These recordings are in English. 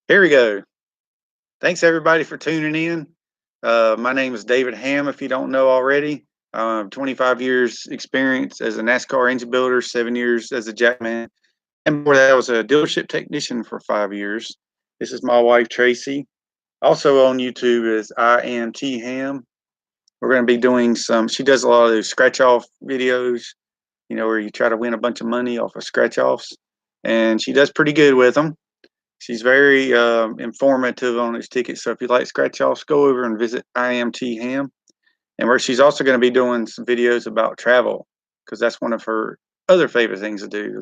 Here we go. Thanks everybody for tuning in. My name is David Hamm, if you don't know already. 25 years experience as a NASCAR engine builder, 7 years as a jackman. And before that, I was a dealership technician for 5 years. This is my wife, Tracy. Also on YouTube is Hamm. We're going to be doing she does a lot of those scratch off videos, where you try to win a bunch of money off of scratch offs. And she does pretty good with them. She's very informative on his tickets. So if you like scratch offs, go over and visit IMT and where she's also going to be doing some videos about travel, because that's one of her other favorite things to do.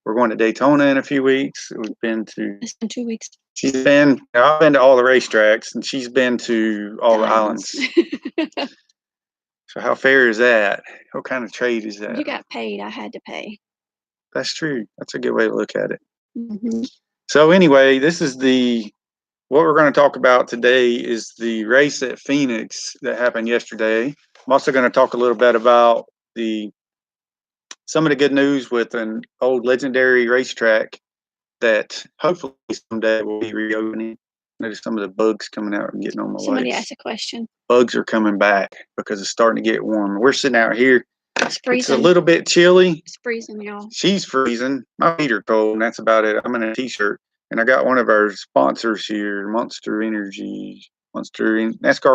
We're going to Daytona in a few weeks. We've been to. It's been 2 weeks. I've been to all the racetracks, and she's been to all the islands. So how fair is that? What kind of trade is that? You got paid. I had to pay. That's true. That's a good way to look at it. Mm-hmm. So anyway, what we're going to talk about today is the race at Phoenix that happened yesterday. I'm also going to talk a little bit about some of the good news with an old legendary racetrack that hopefully someday will be reopening. There's some of the bugs coming out and getting on my Somebody legs. asked a question. Bugs are coming back because it's starting to get warm. We're sitting out here. It's freezing. It's a little bit chilly. It's freezing, y'all. She's freezing. My feet are cold, and that's about it. I'm in a t-shirt. And I got one of our sponsors here, NASCAR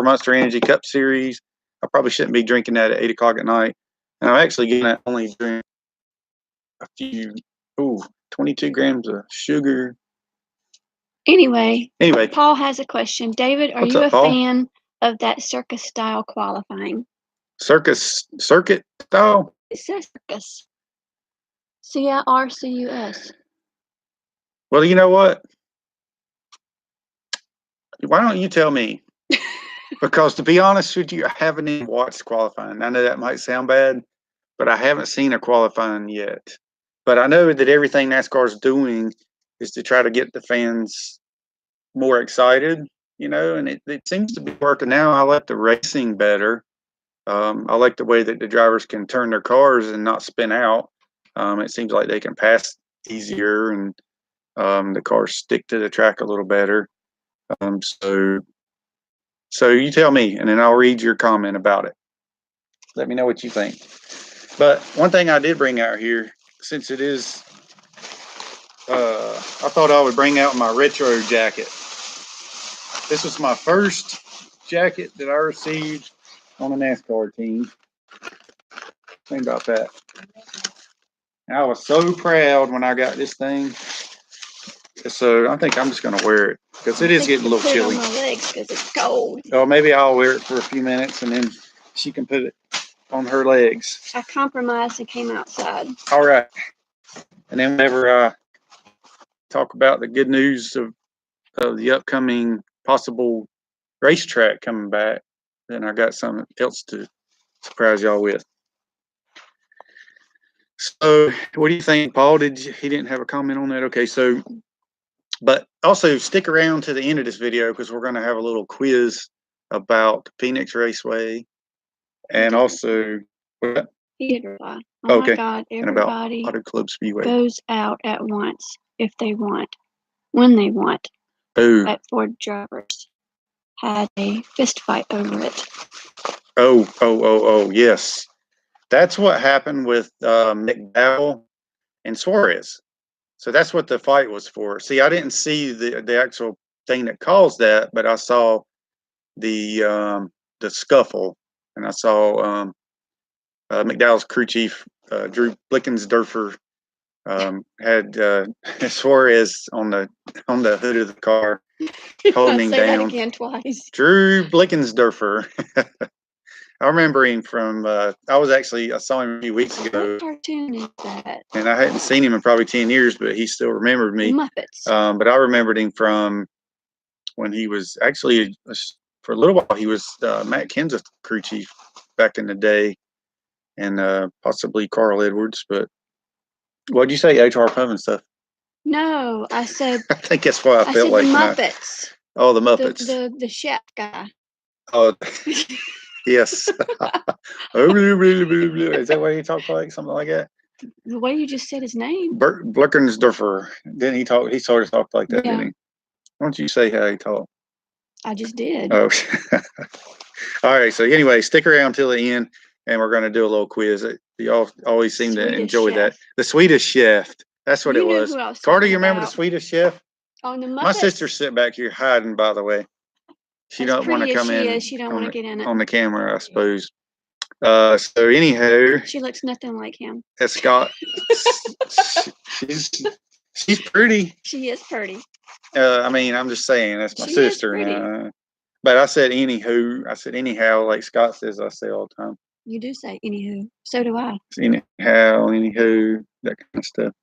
Monster Energy Cup Series. I probably shouldn't be drinking that at 8 o'clock at night. And I'm actually going to only drink 22 grams of sugar. Anyway, Paul has a question. David, are you a fan of that circus style qualifying? Circuit style? It says circus. CIRCUS. Well, you know what? Why don't you tell me? Because to be honest with you, I haven't even watched qualifying. I know that might sound bad, but I haven't seen a qualifying yet. But I know that everything NASCAR is doing is to try to get the fans more excited, and it seems to be working now. I like the racing better. I like the way that the drivers can turn their cars and not spin out. It seems like they can pass easier, and the cars stick to the track a little better. So you tell me, and then I'll read your comment about it. Let me know what you think. But one thing I did bring out here, since it is, I thought I would bring out my retro jacket. This was my first jacket that I received on a NASCAR team. Think about that. And I was so proud when I got this thing. So I think I'm just going to wear it because it is getting a little chilly. Put it on my legs because it's cold. Oh, maybe I'll wear it for a few minutes and then she can put it on her legs. I compromised and came outside. All right. And then whenever I talk about the good news of the upcoming possible racetrack coming back, then I got something else to surprise y'all with. So what do you think, Paul? He didn't have a comment on that? Okay, so, but also stick around to the end of this video because we're going to have a little quiz about Phoenix Raceway and also what? He did reply. Oh okay. My God, everybody Auto Club Speedway goes out at once if they want, when they want. Ooh. But Ford drivers had a fist fight over it. Oh, yes. That's what happened with McDowell and Suarez. So that's what the fight was for. See, I didn't see the actual thing that caused that, but I saw the scuffle, and I saw McDowell's crew chief Drew Blickensderfer had Suarez on the hood of the car, holding him down. Say that again twice. Drew Blickensderfer. I remember him from. I saw him a few weeks ago. What cartoon is that? And I hadn't seen him in probably 10 years, but he still remembered me. Muppets. But I remembered him from when he was actually, for a little while, he was Matt Kenseth's crew chief back in the day, and possibly Carl Edwards. But what'd you say, HR Pub and stuff? No, I said. I think that's what I felt like. The Muppets. Oh, the Muppets. The chef guy. Oh. Yes. Is that why you talk like something like that? The way you just said his name. Bert Blickernsdorfer. Didn't he talk? He sort of talked like that, Yeah. didn't he? Why don't you say how he talked? I just did. Oh. All right. So anyway, stick around till the end, and we're going to do a little quiz. Y'all always seem to enjoy that. The Swedish Chef. That's what it was. Carter, you remember the Swedish Chef? On the Muppets? My sister's sitting back here hiding, by the way. She don't want to come in. She don't want to get in it. On the camera, I suppose. So anyhow, she looks nothing like him. Scott, she's pretty. She is pretty. I mean, I'm just saying that's my sister. But I said anywho. I said anyhow, like Scott says. I say all the time. You do say anywho. So do I. Anyhow, anywho, that kind of stuff.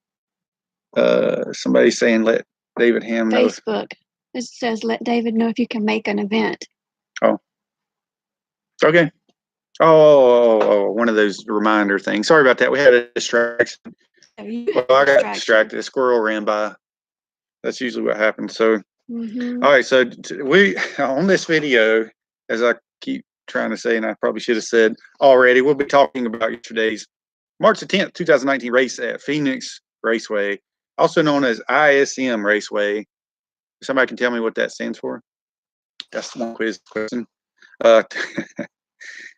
Somebody's saying let David Hamm know. Facebook. It says let David know if you can make an event. Oh. Okay. Oh, one of those reminder things. Sorry about that. We had a distraction. Well, I got distracted. A squirrel ran by. That's usually what happens. So, all right. So we on this video, as I keep trying to say, and I probably should have said already, we'll be talking about yesterday's March the 10th, 2019 race at Phoenix Raceway, also known as ISM Raceway. Somebody can tell me what that stands for? That's one quiz question.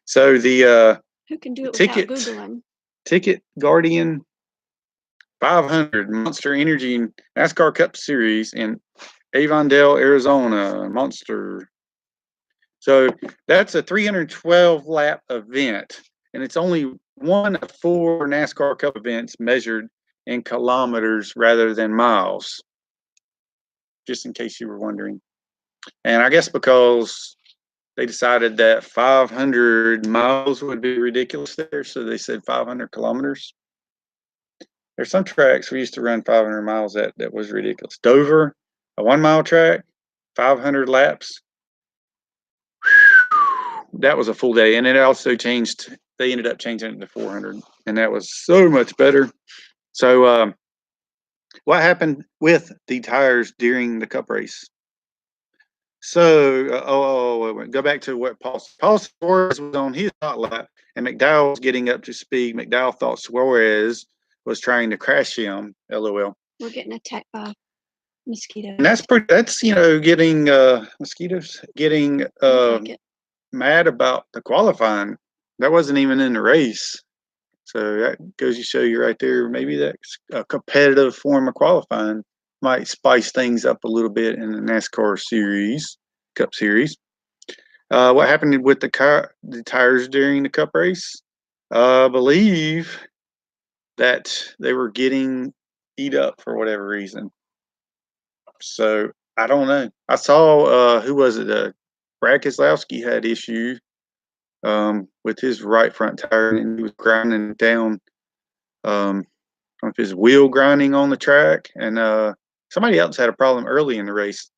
So the who can do it without Googling? Ticket Guardian 500 Monster Energy NASCAR Cup Series in Avondale, Arizona. Monster. So that's a 312 lap event, and it's only one of 4 NASCAR Cup events measured in kilometers rather than miles. Just in case you were wondering. And I guess because they decided that 500 miles would be ridiculous there, so they said 500 kilometers. There's some tracks we used to run 500 miles at that was ridiculous. Dover, a 1 mile track, 500 laps. That was a full day, and it also changed. They ended up changing it to 400, and that was so much better. So, what happened with the tires during the Cup race? So, go back to what Paul Suarez was on his hot lap, and McDowell was getting up to speed. McDowell thought Suarez was trying to crash him. LOL. We're getting attacked by mosquitoes. And that's getting mosquitoes getting mad about the qualifying. That wasn't even in the race. So that goes to show you right there. Maybe that's a competitive form of qualifying. Might spice things up a little bit in the NASCAR series, Cup Series. What happened with the tires during the Cup race? I believe that they were getting eat up for whatever reason. So I don't know. I saw who was it? Brad Keselowski had issues with his right front tire, and he was grinding down. If his wheel grinding on the track, and somebody else had a problem early in the race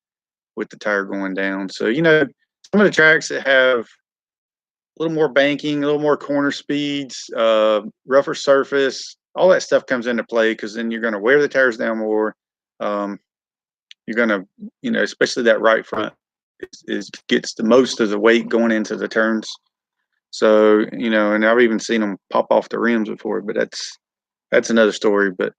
with the tire going down. So, some of the tracks that have a little more banking, a little more corner speeds, rougher surface, all that stuff comes into play because then you're going to wear the tires down more. You're going to, especially that right front gets the most of the weight going into the turns. So, and I've even seen them pop off the rims before, but that's another story. But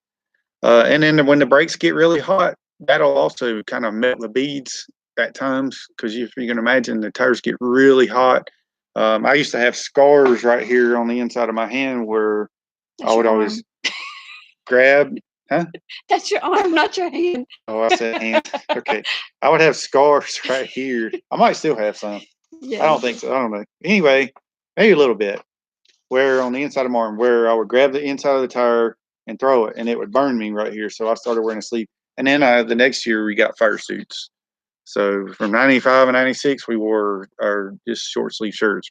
and then when the brakes get really hot, that'll also kind of melt the beads at times because if you can imagine, the tires get really hot. I used to have scars right here on the inside of my hand where I would always grab. Huh? That's your arm, not your hand. Oh, I said hand. Okay. I would have scars right here. I might still have some. Yeah. I don't think so. I don't know. Anyway, maybe a little bit. Where on the inside of my arm, where I would grab the inside of the tire and throw it, and it would burn me right here. So I started wearing a sleeve. And then the next year we got fire suits. So from 95 and 96, we wore our just short sleeve shirts.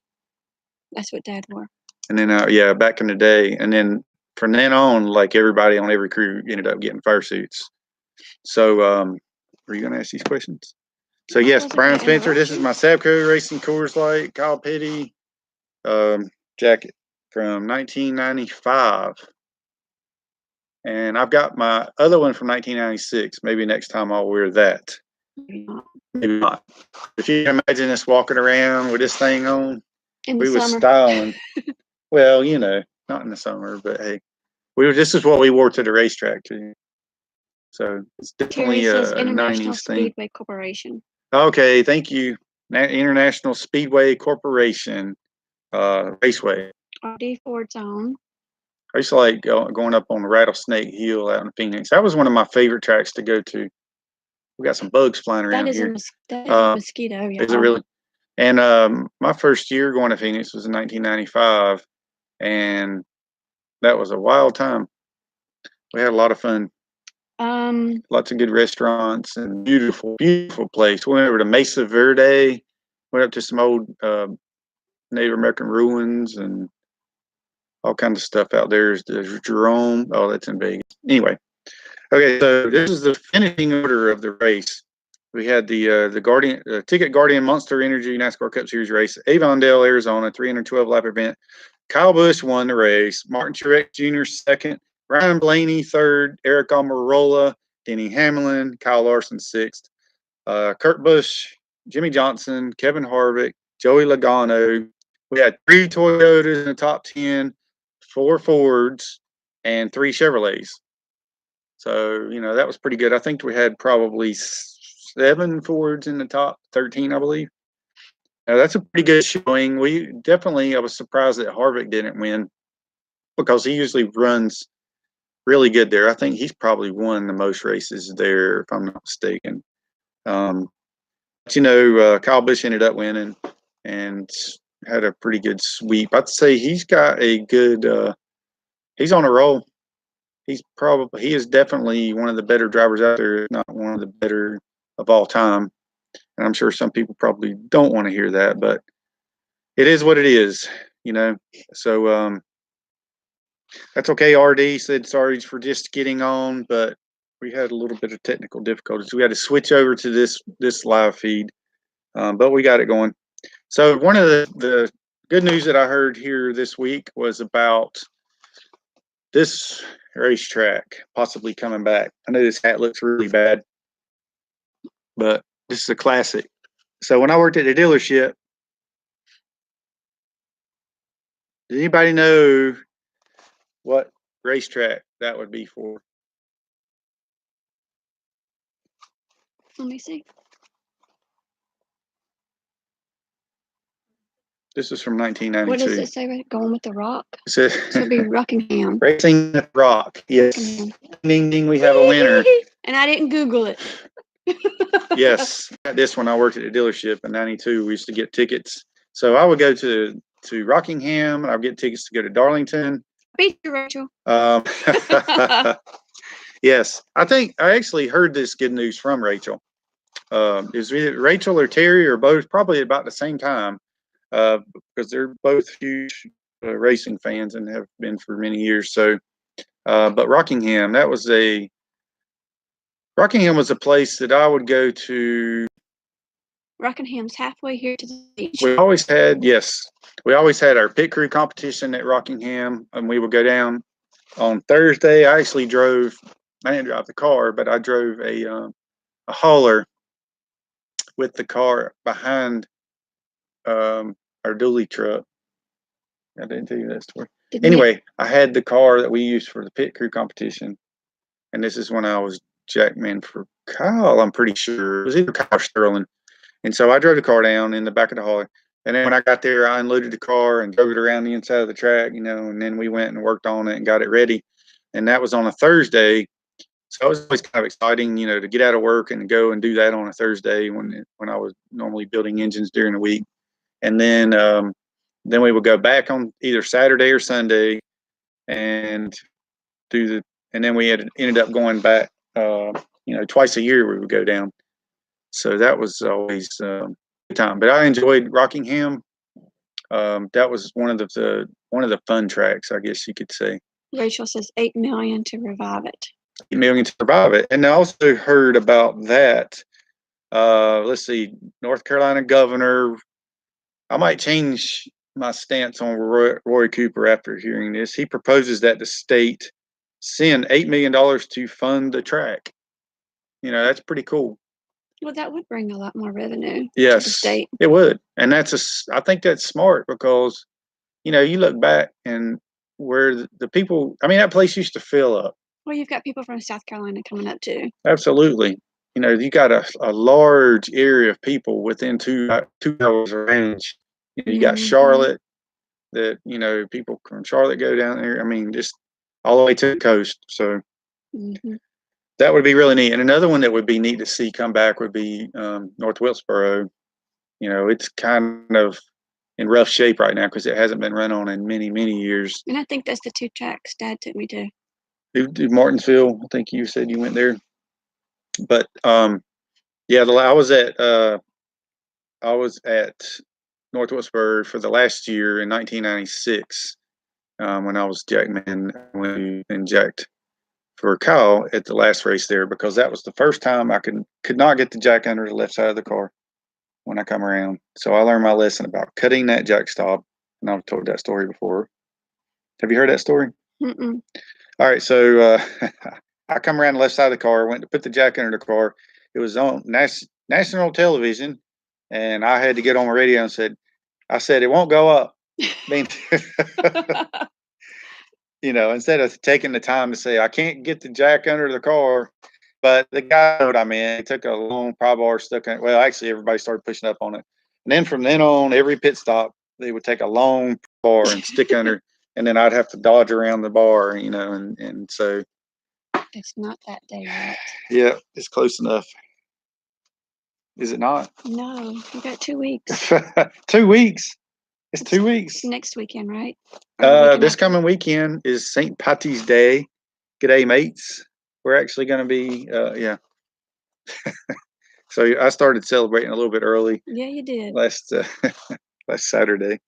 That's what Dad wore. And then, back in the day. And then from then on, like everybody on every crew ended up getting fire suits. So were you going to ask these questions? So, yes, Brian Spencer, this is my Sabco Racing Coors Light, Kyle Petty jacket from 1995. And I've got my other one from 1996. Maybe next time I'll wear that. Maybe not. If you can imagine us walking around with this thing on, we were styling. Well, not in the summer, but hey. This is what we wore to the racetrack too. So it's definitely says a International 90s thing. Speedway Corporation. Okay, thank you. International Speedway Corporation, Raceway. RD Ford Zone. I used to like going up on the Rattlesnake Hill out in Phoenix. That was one of my favorite tracks to go to. We got some bugs flying around here. That is a mosquito, y'all. Is it really? And my first year going to Phoenix was in 1995, and that was a wild time. We had a lot of fun. Lots of good restaurants and beautiful, beautiful place. We went over to Mesa Verde, went up to some old Native American ruins and all kinds of stuff out there. There's Jerome. Oh, that's in Vegas. Anyway, okay, so this is the finishing order of the race. We had the Ticket Guardian Monster Energy NASCAR Cup Series race, Avondale, Arizona, 312 lap event. Kyle Busch won the race. Martin Truex Jr. second. Ryan Blaney third. Eric Almirola, Denny Hamlin, Kyle Larson sixth. Kurt Busch, Jimmy Johnson, Kevin Harvick, Joey Logano. We had 3 Toyotas in the top 10, 4 Fords, and 3 Chevrolets. So, that was pretty good. I think we had probably 7 Fords in the top 13, I believe. Now, that's a pretty good showing. I was surprised that Harvick didn't win because he usually runs really good there. I think he's probably won the most races there, if I'm not mistaken. Kyle Busch ended up winning and had a pretty good sweep. I'd say he's got a good, he's on a roll. He is definitely one of the better drivers out there, if not one of the better of all time. And I'm sure some people probably don't want to hear that, but it is what it is, So that's okay. RD said sorry for just getting on, but we had a little bit of technical difficulties. We had to switch over to this live feed, but we got it going. So one of the good news that I heard here this week was about this racetrack possibly coming back. I know this hat looks really bad, but this is a classic. So when I worked at the dealership, does anybody know what racetrack that would be for? Let me see. This is from 1992. What does it say? Going with the Rock? So it'll be Rockingham. Racing the Rock. Yes. Ding ding, we have a winner. And I didn't Google it. Yes. This one I worked at the dealership in 92. We used to get tickets. So I would go to Rockingham and I'd get tickets to go to Darlington. Beat you, Rachel. Yes. I think I actually heard this good news from Rachel. Is it Rachel or Terry or both? Probably about the same time. Because they're both huge racing fans and have been for many years. So, but Rockingham was a place that I would go to. Rockingham's halfway here to the beach. We always had our pit crew competition at Rockingham, and we would go down on Thursday. I didn't drive the car, but I drove a hauler with the car behind our dually truck. I didn't tell you that story. Anyway, I had the car that we used for the pit crew competition, and this is when I was jackman for Kyle. I'm pretty sure it was either Kyle or Sterling. And so I drove the car down in the back of the hauler, and then when I got there, I unloaded the car and drove it around the inside of the track, and then we went and worked on it and got it ready. And that was on a Thursday, so it was always kind of exciting, to get out of work and go and do that on a Thursday when I was normally building engines during the week. And then we would go back on either Saturday or Sunday and and then we ended up going back, twice a year we would go down. So that was always a good time. But I enjoyed Rockingham. That was one of the fun tracks, I guess you could say. Rachel says $8 million to revive it. $8 million to revive it. And I also heard about that. Let's see, North Carolina governor. I might change my stance on Roy Cooper after hearing this. He proposes that the state send $8 million to fund the track. That's pretty cool. Well, that would bring a lot more revenue to the state. It would. And I think that's smart because, you look back and where the people, I mean, that place used to fill up. Well, you've got people from South Carolina coming up too. Absolutely. You know, you got a large area of people within 2 hours range. You know, you got Charlotte, that, you know, people from Charlotte go down there. I mean, just all the way to the coast. So that would be really neat. And another one that would be neat to see come back would be North Wilkesboro. You know, it's kind of in rough shape right now because it hasn't been run on in many, many years. And I think that's the 2 tracks Dad took me to. Martinsville, I think you said you went there. But yeah, I was at North Wilkesboro for the last year in 1996 when I was jackman and jacked for Kyle at the last race there, because that was the first time I could not get the jack under the left side of the car when I come around. So I learned my lesson about cutting that jack stop, and I've told that story before. Have you heard that story? Mm-mm. All right, so I come around the left side of the car, went to put the jack under the car. It was on national television, and I had to get on my radio and I said, it won't go up. You know, instead of taking the time to say, I can't get the jack under the car, but the guy knew what I meant. He took a long pry bar, stuck in it. Well, actually, everybody started pushing up on it. And then from then on, every pit stop, they would take a long bar and stick under, and then I'd have to dodge around the bar, you know, and so. It's not that day yet. Yeah, it's close enough. Is it not? No, you got 2 weeks. 2 weeks. It's 2 weeks. It's next weekend, right? This coming weekend is St. Patty's Day. G'day, mates. We're actually going to be, yeah. So I started celebrating a little bit early. Yeah, you did. Last Saturday.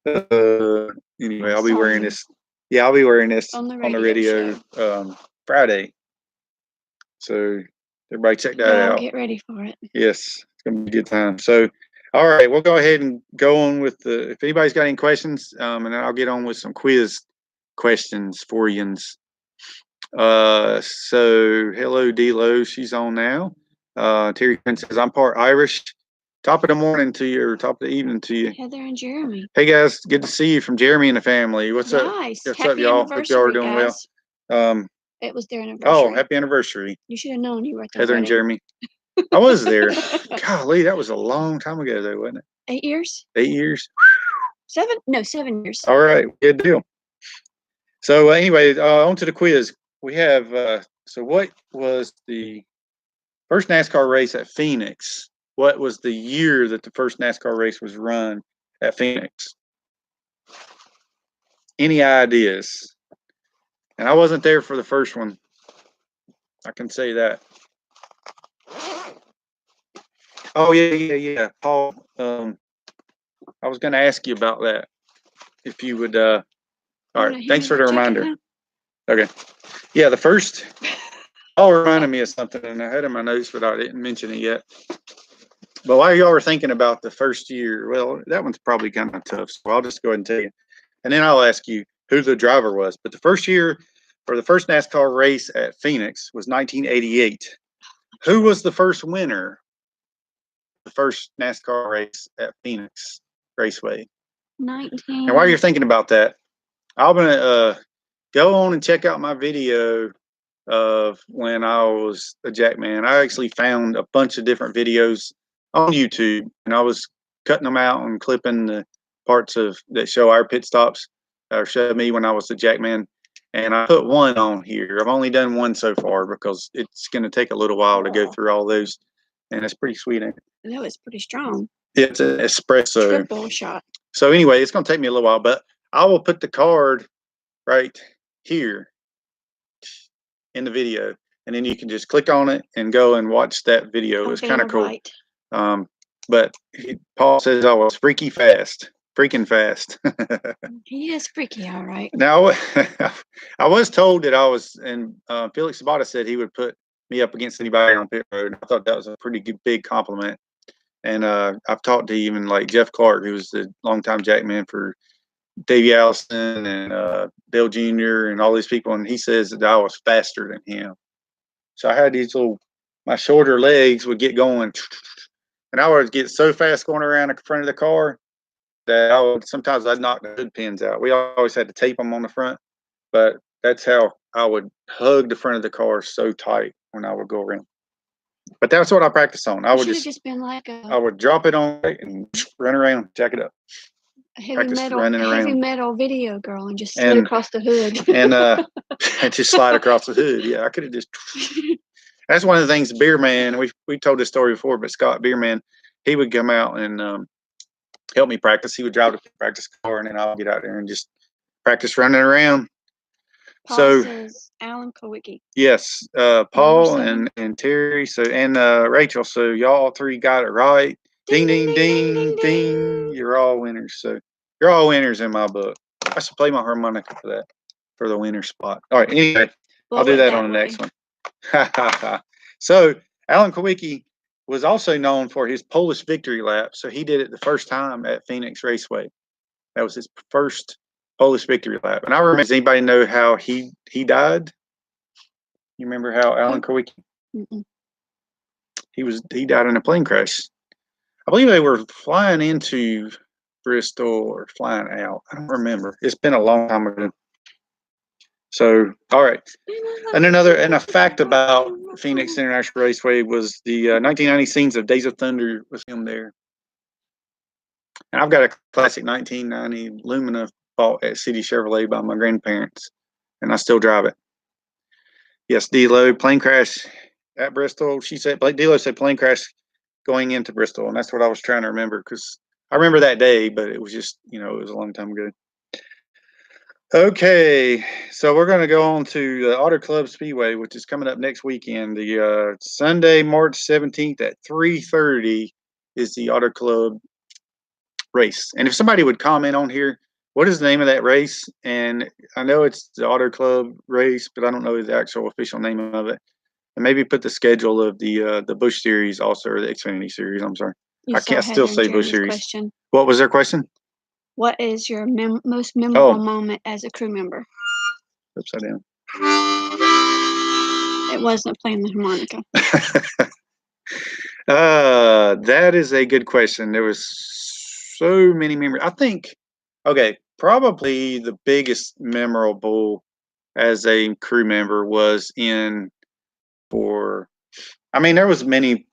Anyway, I'll be wearing this. Yeah, I'll be wearing this on the radio Friday. So everybody check that out. Get ready for it. Yes, it's going to be a good time. So, all right, we'll go ahead and go on with if anybody's got any questions, and then I'll get on with some quiz questions for you. So hello, D-Lo, she's on now. Terry Quinn says, I'm part Irish. Top of the morning to you, or top of the evening to you. Heather and Jeremy. Hey guys, good to see you from Jeremy and the family. What's up? Nice. What's up, y'all? Hope y'all are doing well. It was their anniversary. Oh, happy anniversary. You should have known you were at the Heather wedding. And Jeremy. I was there. Golly, that was a long time ago though, wasn't it? 8 years? 8 years? 7? No, 7 years. All right, good deal. So anyway, on to the quiz. We have, so what was the first NASCAR race at Phoenix? What was the year that the first NASCAR race was run at Phoenix? Any ideas? And I wasn't there for the first one. I can say that. Oh, yeah. Paul, I was going to ask you about that. If you would, all right, thanks for the reminder. Okay. Yeah, the first, Paul reminded me of something, and I had it in my notes, but I didn't mention it yet. But while y'all were thinking about the first year, well, that one's probably kind of tough, so I'll just go ahead and tell you. And then I'll ask you who the driver was. But the first year, or the first NASCAR race at Phoenix was 1988. Who was the first winner? The first NASCAR race at Phoenix Raceway. 19. And while you're thinking about that, I'm gonna go on and check out my video of when I was a jackman. I actually found a bunch of different videos on YouTube, and I was cutting them out and clipping the parts of that show our pit stops, or show me when I was a jackman. And I put one on here. I've only done one so far because it's going to take a little while to go through all those, and it's pretty sweet. That was pretty strong. It's an espresso. Triple shot. So anyway, it's going to take me a little while, but I will put the card right here in the video, and then you can just click on it and go and watch that video. It's kind of cool. Right. But Paul says I was freaking fast. He is freaky, all right. Now, I was told that I was, and Felix Sabata said he would put me up against anybody on pit road. I thought that was a pretty good, big compliment. And I've talked to even like Jeff Clark, who was the longtime jackman for Davey Allison and Dale Jr. and all these people, and he says that I was faster than him. So I had these my shorter legs would get going, and I would get so fast going around the front of the car that. Sometimes I'd knock the hood pins out. We always had to tape them on the front, but that's how I would hug the front of the car so tight when I would go around. But that's what I practiced on. I would just been like I would drop it on and run around, jack it up. A heavy metal video girl and just slid across the hood. And just slide across the hood. Yeah, I could have just. That's one of the things. Beer Man, we told this story before, but Scott Beer Man, he would come out and help me practice. He would drive the practice car, and then I'll get out there and just practice running around. Paul says Alan Kowicki. Yes, Paul and Terry. So and Rachel. So y'all three got it right. Ding ding ding ding ding. You're all winners. So you're all winners in my book. I should play my harmonica for that, for the winner spot. All right. Anyway, I'll do that on the next one. So Alan Kowicki was also known for his Polish victory lap. So he did it the first time at Phoenix Raceway. That was his first Polish victory lap. And I remember, does anybody know how he died? You remember how Alan Kowicki? He died in a plane crash. I believe they were flying into Bristol or flying out. I don't remember. It's been a long time ago. So, all right. And a fact about Phoenix International Raceway was the 1990 scenes of Days of Thunder was filmed there. And I've got a classic 1990 Lumina bought at City Chevrolet by my grandparents, and I still drive it. Yes, D-Lo, plane crash at Bristol. She said, D-Lo said plane crash going into Bristol, and that's what I was trying to remember, because I remember that day, but it was just, it was a long time ago. Okay, so we're going to go on to the Auto Club Speedway, which is coming up next weekend. The Sunday, March 17th at 3:30 is the Auto Club race. And if somebody would comment on here, what is the name of that race? And I know it's the Auto Club race, but I don't know the actual official name of it. And maybe put the schedule of the Busch Series also, or the Xfinity Series. I'm sorry. I can't still say Busch Series. Question. What was their question? What is your most memorable moment as a crew member? Upside down. It wasn't playing the harmonica. That is a good question. There was so many memories. I think, probably the biggest memorable as a crew member was there was many.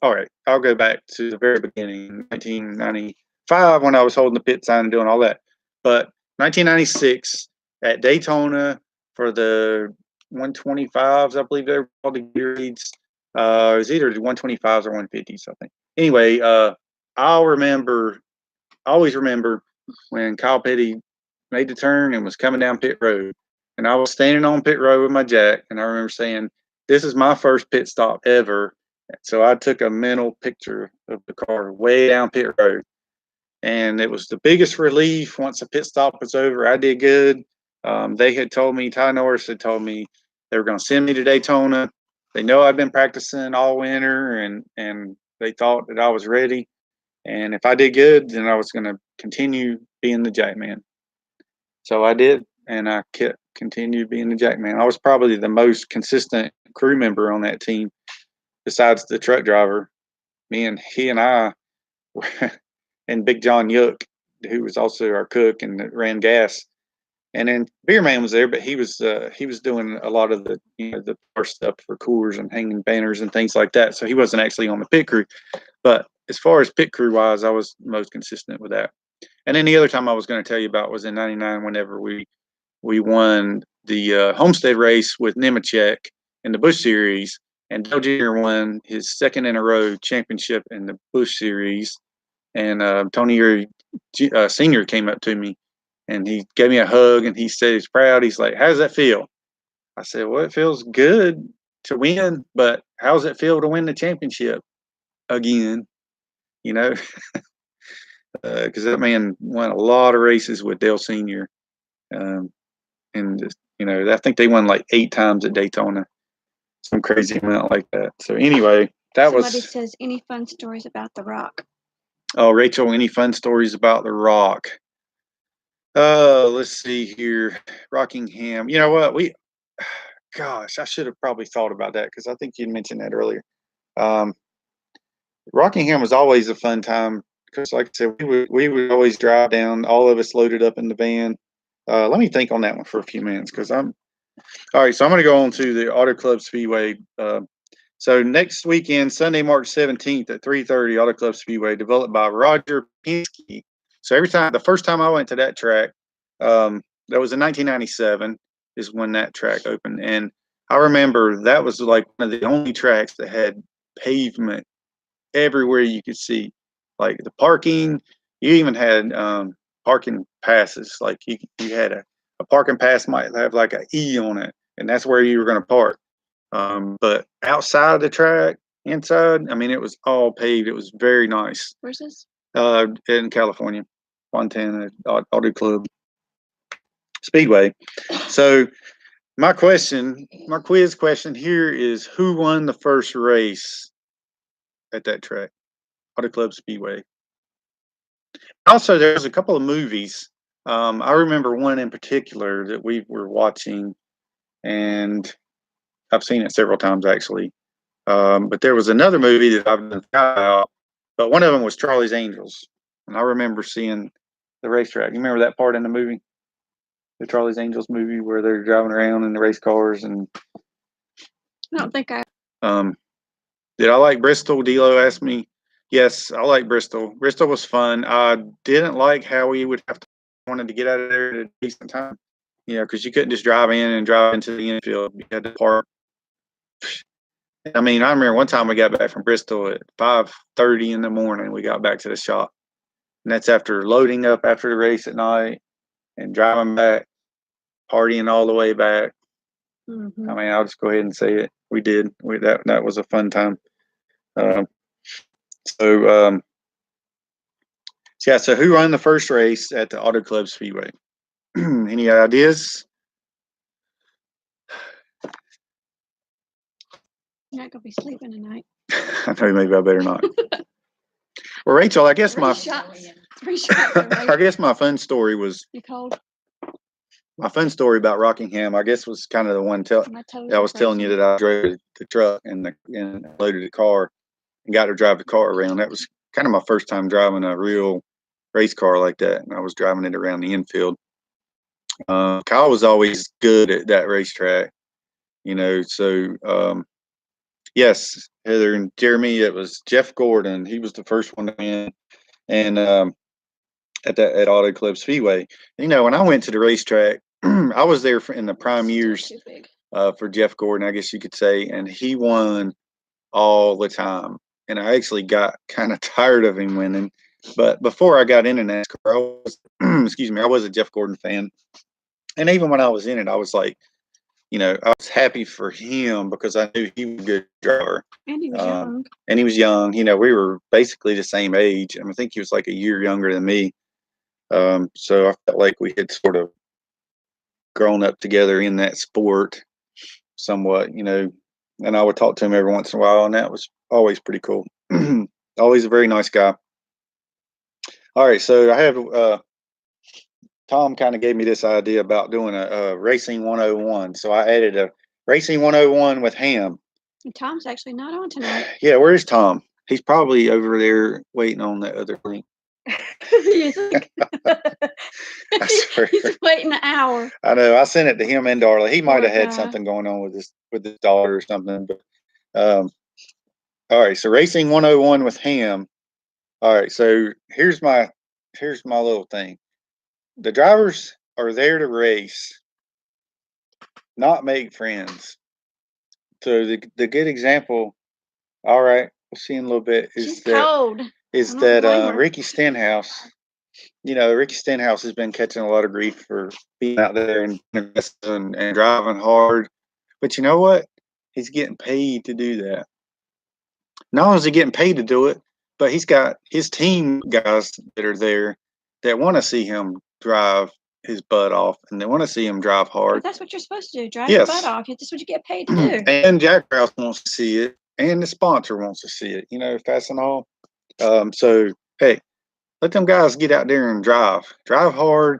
All right, I'll go back to the very beginning, 1995, when I was holding the pit sign and doing all that. But 1996 at Daytona for the 125s, I believe they were called the gear leads. It was either 125s or 150s, I think. Anyway, I always remember when Kyle Petty made the turn and was coming down pit road. And I was standing on pit road with my jack, and I remember saying, "This is my first pit stop ever." So I took a mental picture of the car way down pit road. And it was the biggest relief once the pit stop was over. I did good. They had told me, Ty Norris had told me they were going to send me to Daytona. They know I've been practicing all winter, and they thought that I was ready. And if I did good, then I was going to continue being the Jackman. So I did, and I continued being the Jackman. I was probably the most consistent crew member on that team, besides the truck driver. He and I, and Big John Yook, who was also our cook and ran gas. And then Beer Man was there, but he was doing a lot of the the bar stuff for Coors and hanging banners and things like that. So he wasn't actually on the pit crew. But as far as pit crew wise, I was most consistent with that. And then the other time I was going to tell you about was in '99, whenever we won the Homestead race with Nemechek in the Busch Series, and Dale Jr. won his second in a row championship in the Busch Series. And Tony Erie Sr. came up to me, and he gave me a hug, and he said he's proud. He's like, "How does that feel?" I said, "Well, it feels good to win, but how does it feel to win the championship again?" Because that man won a lot of races with Dale Sr. And I think they won like 8 times at Daytona, some crazy amount like that. So anyway, Somebody says, any fun stories about The Rock? Oh, Rachel, any fun stories about The Rock? Let's see here. Rockingham. You know what? Gosh, I should have probably thought about that, because I think you mentioned that earlier. Rockingham was always a fun time because like I said, we would always drive down, all of us loaded up in the van. Let me think on that one for a few minutes, because all right. So I'm going to go on to the Auto Club Speedway. So next weekend, Sunday, March 17th at 3:30, Auto Club Speedway, developed by Roger Penske. So the first time I went to that track, that was in 1997, is when that track opened. And I remember that was like one of the only tracks that had pavement everywhere you could see. Like the parking, you even had parking passes. Like you had a parking pass might have like an E on it, and that's where you were going to park. But outside of the track, inside, I mean, it was all paved. It was very nice. Where's this? In California, Fontana Auto Club Speedway. So my quiz question here is: who won the first race at that track, Auto Club Speedway? Also, there was a couple of movies. I remember one in particular that we were watching, and I've seen it several times actually. But there was another movie that I've been about, but one of them was Charlie's Angels, and I remember seeing the racetrack. You remember that part in the movie, the Charlie's Angels movie, where they're driving around in the race cars? And I don't think I. Did I like Bristol? D'Lo asked me. Yes, I like Bristol. Bristol was fun. I didn't like how we would have to wanted to get out of there at a decent time, because you couldn't just drive in and drive into the infield. You had to park. I mean, I remember one time we got back from Bristol at 5:30 in the morning. We got back to the shop, and that's after loading up after the race at night and driving back, partying all the way back. Mm-hmm. I mean, I'll just go ahead and say it. We did. That was a fun time. So who won the first race at the Auto Club Speedway? Any ideas? You're not gonna be sleeping tonight. I know maybe I better not. Well, Rachel, I guess Three shots. I guess my fun story was. You cold? My fun story about Rockingham, I guess, was kind of the one I was telling you that I drove the truck and loaded the car and got to drive the car around. That was kind of my first time driving a real race car like that, and I was driving it around the infield. Kyle was always good at that racetrack, so yes, Heather and Jeremy, it was Jeff Gordon. He was the first one to win, and at Auto Club Speedway. When I went to the racetrack, I was there in the prime years for Jeff Gordon, I guess you could say, and he won all the time. And I actually got kind of tired of him winning. But before I got into NASCAR, I was a Jeff Gordon fan. And even when I was in it, I was like, I was happy for him because I knew he was a good driver. And he was young. And he was young. We were basically the same age. I think he was like a year younger than me. So I felt like we had sort of grown up together in that sport somewhat, and I would talk to him every once in a while, and that was always pretty cool. Always a very nice guy. All right, so I have Tom kind of gave me this idea about doing a Racing 101. So I added a Racing 101 with Hamm. And Tom's actually not on tonight. Yeah, where's Tom? He's probably over there waiting on that other link. He's waiting an hour. I know. I sent it to him and Darla. He might have had something going on with his daughter or something. But all right. So Racing 101 with Hamm. All right. So here's my little thing. The drivers are there to race, not make friends. So the good example. All right. We'll see in a little bit. She's cold. Is that Ricky Stenhouse? Ricky Stenhouse has been catching a lot of grief for being out there and driving hard. But you know what? He's getting paid to do that. Not only is he getting paid to do it, but he's got his team guys that are there that want to see him drive his butt off, and they want to see him drive hard. But that's what you're supposed to do, drive your butt off. That's what you get paid to do. And Jack Rouse wants to see it, and the sponsor wants to see it, Fastenal. So, hey, let them guys get out there and drive hard.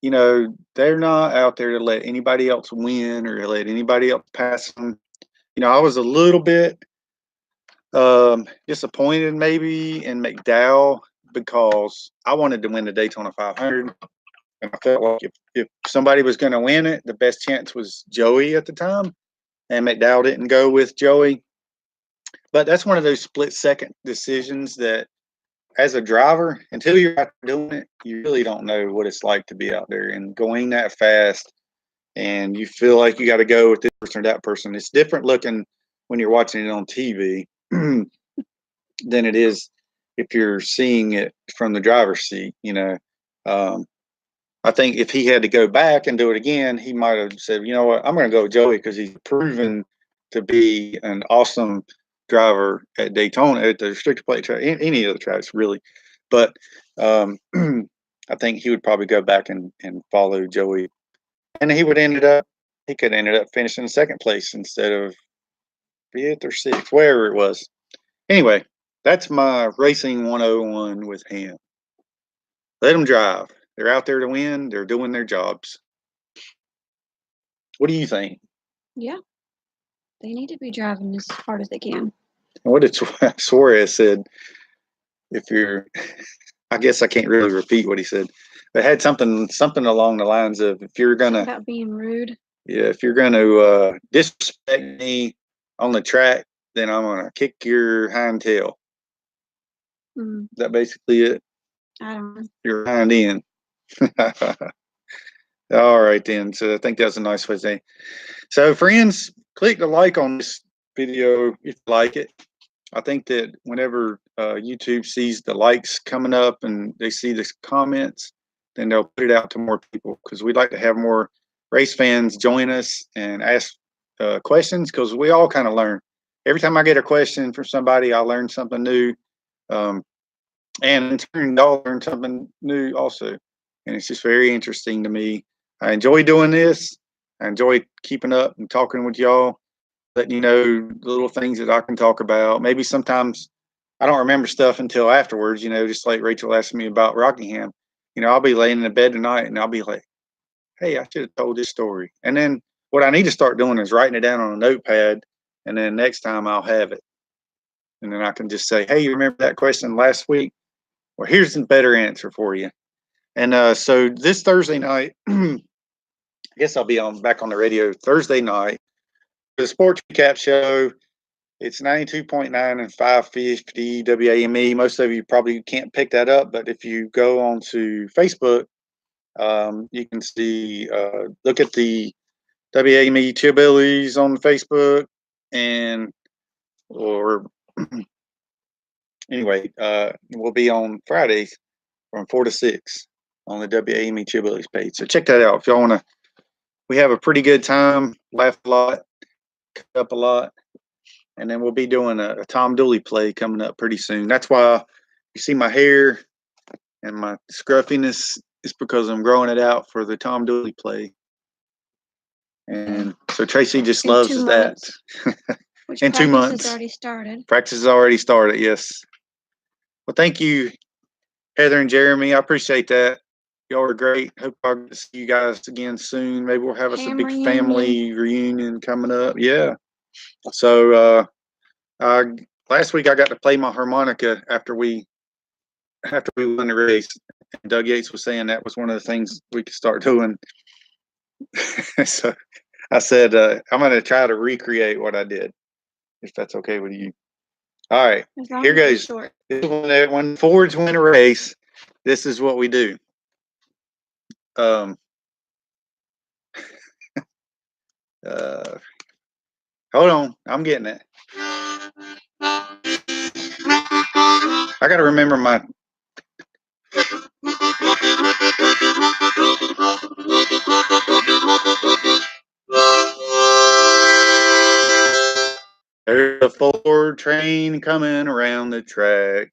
They're not out there to let anybody else win or let anybody else pass them. I was a little bit disappointed maybe in McDowell because I wanted to win the Daytona 500. And I felt like if somebody was going to win it, the best chance was Joey at the time. And McDowell didn't go with Joey. But that's one of those split-second decisions that, as a driver, until you're out doing it, you really don't know what it's like to be out there and going that fast. And you feel like you got to go with this person or that person. It's different looking when you're watching it on TV than it is if you're seeing it from the driver's seat. I think if he had to go back and do it again, he might have said, you know what, I'm going to go with Joey because he's proven to be an awesome driver at Daytona, at the restricted plate track, any of the tracks really. But I think he would probably go back and follow Joey. And he could have ended up finishing second place instead of fifth or sixth, wherever it was. Anyway, that's my Racing 101 with Hamm. Let them drive. They're out there to win. They're doing their jobs. What do you think? Yeah. They need to be driving as hard as they can. What did Suarez said? I guess I can't really repeat what he said. But it had something along the lines of, if you're going to... About being rude. Yeah, if you're going to disrespect me on the track, then I'm going to kick your hind tail. Is that basically it? I don't know. Your hind end. All right, then. So I think that's a nice way to say. So, friends, click the like on this video if you like it. I think that whenever YouTube sees the likes coming up and they see the comments, then they'll put it out to more people, because we'd like to have more race fans join us and ask questions, because we all kind of learn. Every time I get a question from somebody, I learn something new. And in turn, y'all learn something new also. And it's just very interesting to me. I enjoy doing this. I enjoy keeping up and talking with y'all, letting you know the little things that I can talk about. Maybe sometimes I don't remember stuff until afterwards, just like Rachel asked me about Rockingham. I'll be laying in the bed tonight and I'll be like, hey, I should have told this story. And then what I need to start doing is writing it down on a notepad, and then next time I'll have it. And then I can just say, hey, you remember that question last week? Well, here's a better answer for you. And so this Thursday night, I guess I'll be back on the radio Thursday night for the Sports Recap Show. It's 92.9 and 550 WAME. Most of you probably can't pick that up, but if you go onto Facebook, you can see, look at the WAME Chillbillies on Facebook, or anyway, we'll be on Fridays from 4 to 6 on the WAME Chillbillies page. So check that out if y'all want to. We have a pretty good time, laugh a lot, cut up a lot. And then we'll be doing a Tom Dooley play coming up pretty soon. That's why you see my hair and my scruffiness is because I'm growing it out for the Tom Dooley play. And so Tracy just loves that. In 2 months. Practice has already started. Practice has already started, yes. Well, thank you, Heather and Jeremy. I appreciate that. Y'all are great. Hope I'll get to see you guys again soon. Maybe we'll have us a big family reunion coming up. Yeah. So last week I got to play my harmonica after we won the race. And Doug Yates was saying that was one of the things we could start doing. So I said, I'm going to try to recreate what I did, if that's okay with you. All right, here goes. This is when Fords win a race, this is what we do. Hold on, I'm getting it. I got to remember my. There's a Ford train coming around the track.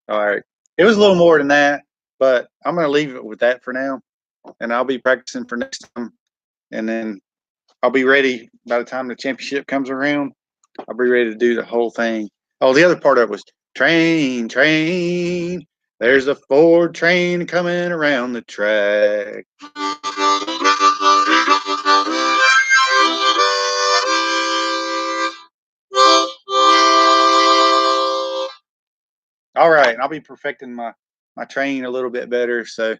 All right. It was a little more than that, but I'm going to leave it with that for now. And I'll be practicing for next time. And then I'll be ready by the time the championship comes around. I'll be ready to do the whole thing. Oh, the other part of it was train, train. There's a Ford train coming around the track. All right. And I'll be perfecting my training a little bit better. So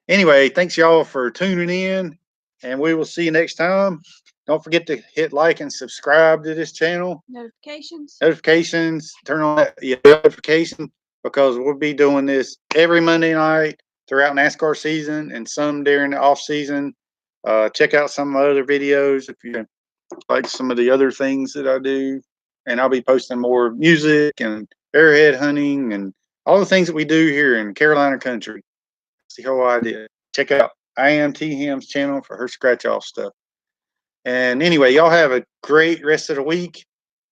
anyway, thanks y'all for tuning in, and we will see you next time. Don't forget to hit like and subscribe to this channel. Notifications. Turn on that notification, because we'll be doing this every Monday night throughout NASCAR season and some during the off season. Check out some of my other videos if you like some of the other things that I do. And I'll be posting more music and airhead hunting and all the things that we do here in Carolina country. That's the whole idea. Check out DHammiam's channel for her scratch off stuff. And anyway, y'all have a great rest of the week.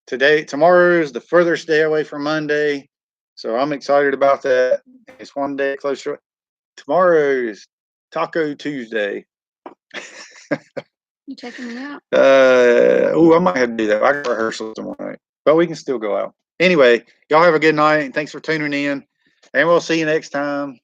Tomorrow is the furthest day away from Monday, so I'm excited about that. It's one day closer. Tomorrow is Taco Tuesday. You taking me out? I might have to do that. I got rehearsal tomorrow, but we can still go out. Anyway, y'all have a good night, and thanks for tuning in, and we'll see you next time.